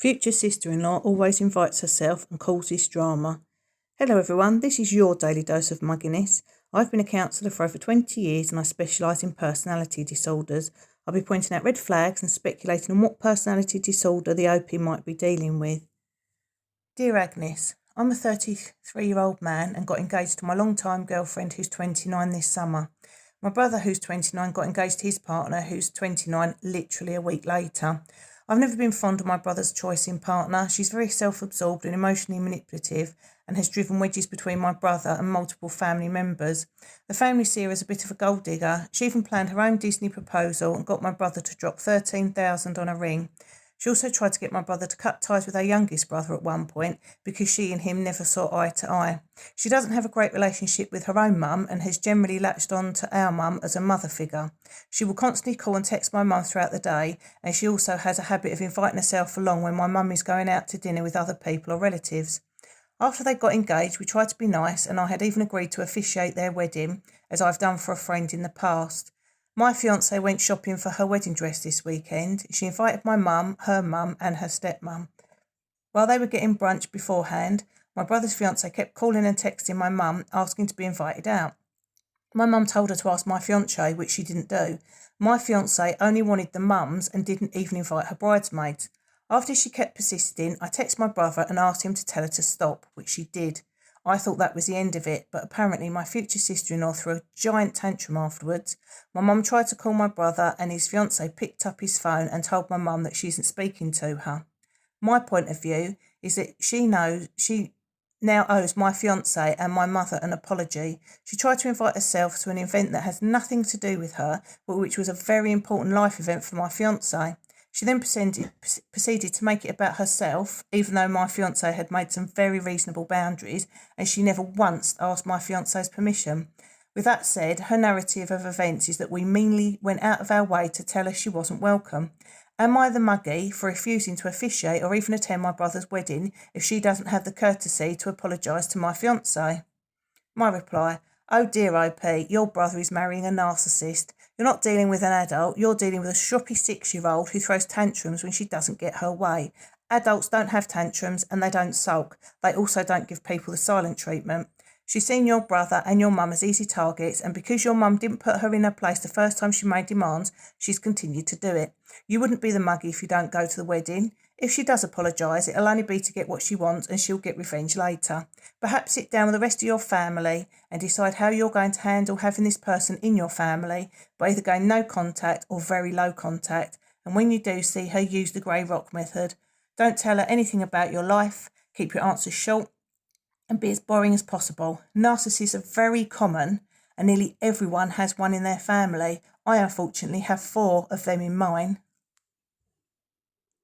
Future sister-in-law always invites herself and causes drama. Hello everyone, this is your daily dose of mugginess. I've been a counsellor for over 20 years and I specialise in personality disorders. I'll be pointing out red flags and speculating on what personality disorder the OP might be dealing with. Dear Agnes, I'm a 33-year-old man and got engaged to my long-time girlfriend who's 29 this summer. My brother, who's 29, got engaged to his partner, who's 29, literally a week later. I've never been fond of my brother's choice in partner. She's very self-absorbed and emotionally manipulative and has driven wedges between my brother and multiple family members. The family see her as a bit of a gold digger. She even planned her own Disney proposal and got my brother to drop $13,000 on a ring. She also tried to get my brother to cut ties with her youngest brother at one point because she and him never saw eye to eye. She doesn't have a great relationship with her own mum and has generally latched on to our mum as a mother figure. She will constantly call and text my mum throughout the day, and she also has a habit of inviting herself along when my mum is going out to dinner with other people or relatives. After they got engaged, we tried to be nice, and I had even agreed to officiate their wedding, as I've done for a friend in the past. My fiancée went shopping for her wedding dress this weekend. She invited my mum, her mum and her stepmum. While they were getting brunch beforehand, my brother's fiancée kept calling and texting my mum, asking to be invited out. My mum told her to ask my fiancé, which she didn't do. My fiancée only wanted the mums and didn't even invite her bridesmaids. After she kept persisting, I texted my brother and asked him to tell her to stop, which she did. I thought that was the end of it, but apparently my future sister-in-law threw a giant tantrum afterwards. My mum tried to call my brother and his fiancée picked up his phone and told my mum that she isn't speaking to her. My point of view is that she now owes my fiancé and my mother an apology. She tried to invite herself to an event that has nothing to do with her, but which was a very important life event for my fiancé. She then proceeded to make it about herself, even though my fiancé had made some very reasonable boundaries, and she never once asked my fiancé's permission. With that said, her narrative of events is that we meanly went out of our way to tell her she wasn't welcome. Am I the muggy for refusing to officiate or even attend my brother's wedding if she doesn't have the courtesy to apologise to my fiancé? My reply: oh dear OP, your brother is marrying a narcissist. You're not dealing with an adult, you're dealing with a stroppy 6-year-old who throws tantrums when she doesn't get her way. Adults don't have tantrums and they don't sulk. They also don't give people the silent treatment. She's seen your brother and your mum as easy targets, and because your mum didn't put her in her place the first time she made demands, she's continued to do it. You wouldn't be the muggy if you don't go to the wedding. If she does apologise, it'll only be to get what she wants and she'll get revenge later. Perhaps sit down with the rest of your family and decide how you're going to handle having this person in your family by either going no contact or very low contact. And when you do see her, use the grey rock method. Don't tell her anything about your life. Keep your answers short and be as boring as possible. Narcissists are very common and nearly everyone has one in their family. I unfortunately have 4 of them in mine.